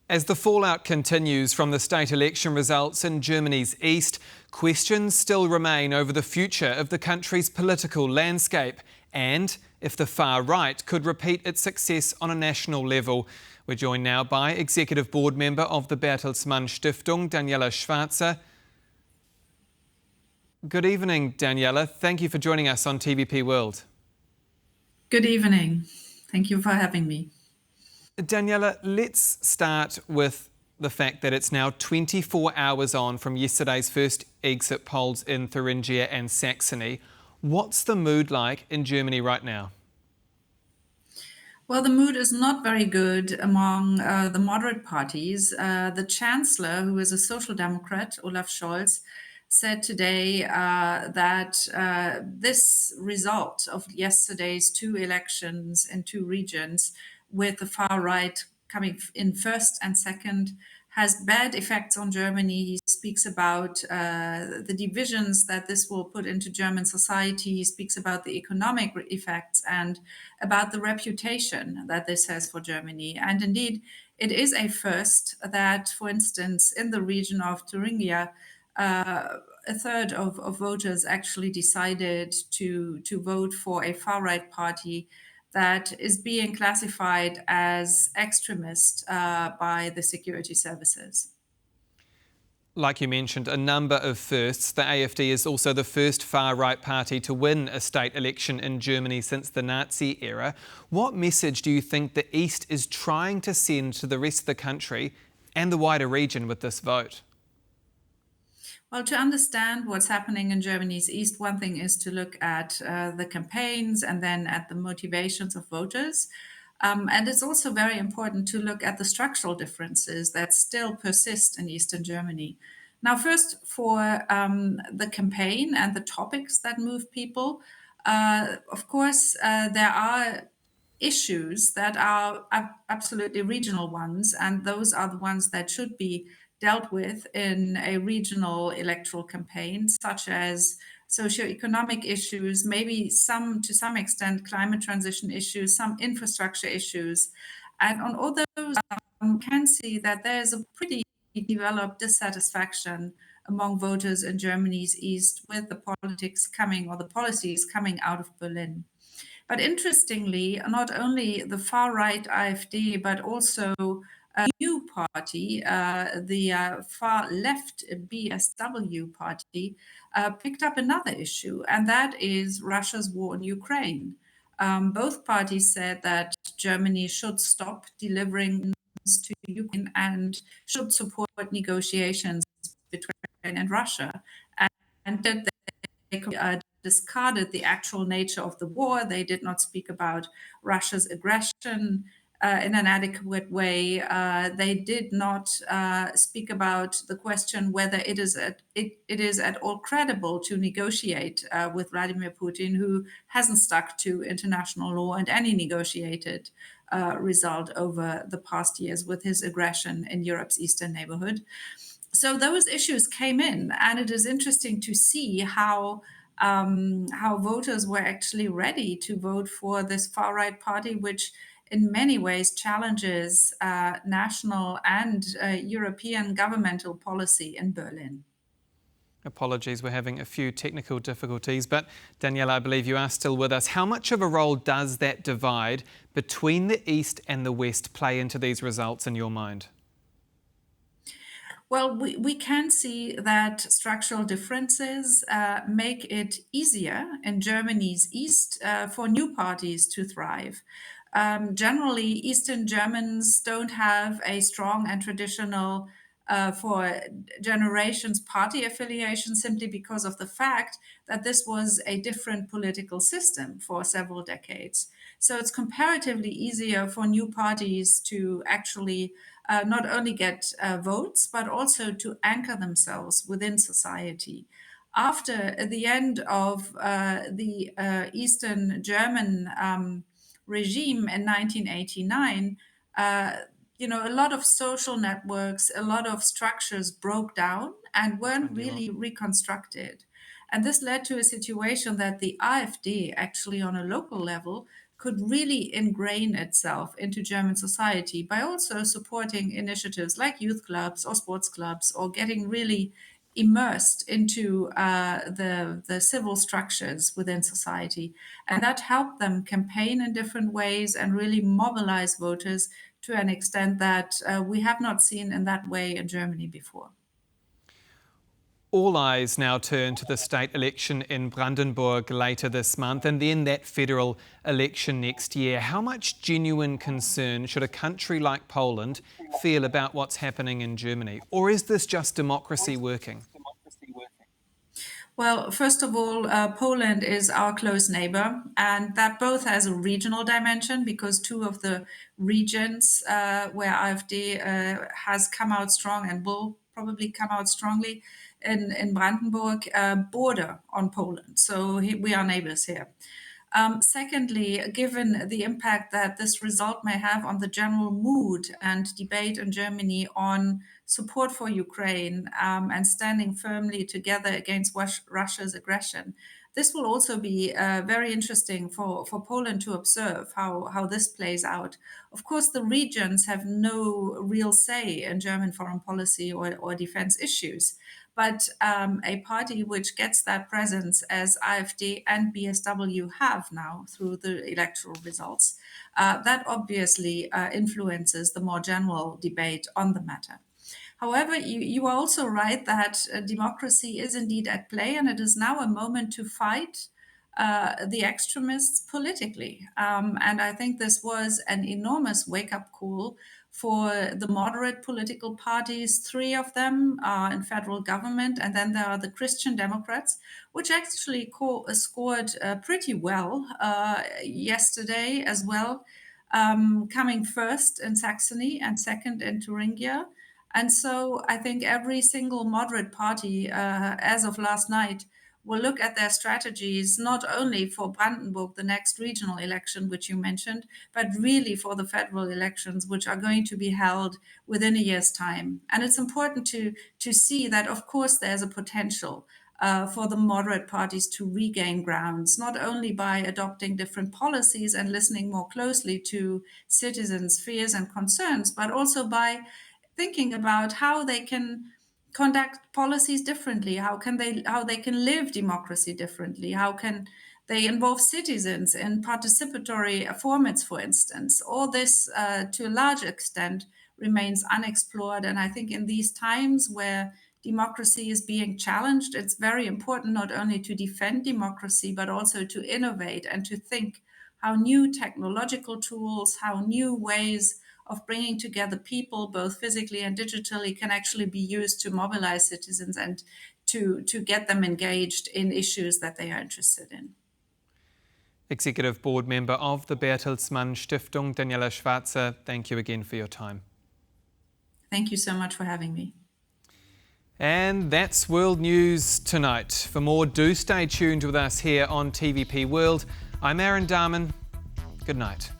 As the fallout continues from the state election results in Germany's east, questions still remain over the future of the country's political landscape and if the far right could repeat its success on a national level. We're joined now by Executive Board Member of the Bertelsmann Stiftung, Daniela Schwarzer. Good evening, Daniela. Thank you for joining us on TVP World. Good evening. Thank you for having me. Daniela, let's start with the fact that it's now 24 hours on from yesterday's first exit polls in Thuringia and Saxony. What's the mood like in Germany right now? Well, the mood is not very good among the moderate parties. The Chancellor, who is a Social Democrat, Olaf Scholz, said today that this result of yesterday's two elections in two regions, with the far right coming in first and second, has bad effects on Germany. He speaks about the divisions that this will put into German society. He speaks about the economic effects and about the reputation that this has for Germany. And indeed, it is a first that, for instance, in the region of Thuringia, a third of voters actually decided to vote for a far-right party that is being classified as extremist by the security services. Like you mentioned, a number of firsts. The AfD is also the first far-right party to win a state election in Germany since the Nazi era. What message do you think the East is trying to send to the rest of the country and the wider region with this vote? Well, to understand what's happening in Germany's East, one thing is to look at the campaigns and then at the motivations of voters. And it's also very important to look at the structural differences that still persist in Eastern Germany. Now, first, for the campaign and the topics that move people, of course, there are issues that are absolutely regional ones, and those are the ones that should be dealt with in a regional electoral campaign, such as socioeconomic issues, maybe to some extent climate transition issues, some infrastructure issues. And on all those, can see that there's a pretty developed dissatisfaction among voters in Germany's East with the politics coming or the policies coming out of Berlin. But interestingly, not only the far-right AfD, but also a new party, the far-left BSW party, picked up another issue, and that is Russia's war in Ukraine. Both parties said that Germany should stop delivering to Ukraine and should support negotiations between Ukraine and Russia, and that they discarded the actual nature of the war. They did not speak about Russia's aggression in an adequate way. They did not speak about the question whether it is at all credible to negotiate with Vladimir Putin, who hasn't stuck to international law and any negotiated result over the past years with his aggression in Europe's eastern neighborhood. So those issues came in, and it is interesting to see how voters were actually ready to vote for this far-right party, which in many ways challenges national and European governmental policy in Berlin. Apologies, we're having a few technical difficulties, but Daniela, I believe you are still with us. How much of a role does that divide between the East and the West play into these results in your mind? Well, we can see that structural differences make it easier in Germany's East for new parties to thrive. Generally, Eastern Germans don't have a strong and traditional, for generations, party affiliation simply because of the fact that this was a different political system for several decades. So it's comparatively easier for new parties to actually not only get votes, but also to anchor themselves within society. After the end of the Eastern German regime in 1989, a lot of social networks, a lot of structures broke down and weren't really reconstructed. And this led to a situation that the AfD, actually on a local level, could really ingrain itself into German society by also supporting initiatives like youth clubs or sports clubs, or getting really immersed into the civil structures within society. And that helped them campaign in different ways and really mobilize voters to an extent that we have not seen in that way in Germany before. All eyes now turn to the state election in Brandenburg later this month and then that federal election next year. How much genuine concern should a country like Poland feel about what's happening in Germany? Or is this just democracy working? Well, first of all, Poland is our close neighbor, and that both has a regional dimension, because two of the regions where AfD has come out strong and will probably come out strongly in Brandenburg border on Poland. So we are neighbors here. Secondly, given the impact that this result may have on the general mood and debate in Germany on support for Ukraine and standing firmly together against Russia's aggression, this will also be very interesting for Poland to observe how this plays out. Of course, the regions have no real say in German foreign policy or defense issues. But a party which gets that presence as AfD and BSW have now through the electoral results, that obviously influences the more general debate on the matter. However, you are also right that democracy is indeed at play, and it is now a moment to fight the extremists politically. And I think this was an enormous wake-up call for the moderate political parties. Three of them are in federal government, and then there are the Christian Democrats, which actually scored pretty well yesterday as well, coming first in Saxony and second in Thuringia. And so I think every single moderate party, as of last night, will look at their strategies, not only for Brandenburg, the next regional election, which you mentioned, but really for the federal elections, which are going to be held within a year's time. And it's important to see that, of course, there's a potential for the moderate parties to regain grounds, not only by adopting different policies and listening more closely to citizens' fears and concerns, but also by thinking about how they can conduct policies differently, how they can live democracy differently, how can they involve citizens in participatory formats, for instance. All this, to a large extent, remains unexplored. And I think in these times where democracy is being challenged, it's very important not only to defend democracy, but also to innovate and to think how new technological tools, how new ways of bringing together people, both physically and digitally, can actually be used to mobilize citizens and to get them engaged in issues that they are interested in. Executive Board Member of the Bertelsmann Stiftung, Daniela Schwarzer, thank you again for your time. Thank you so much for having me. And that's World News tonight. For more, do stay tuned with us here on TVP World. I'm Aaron Darman. Good night.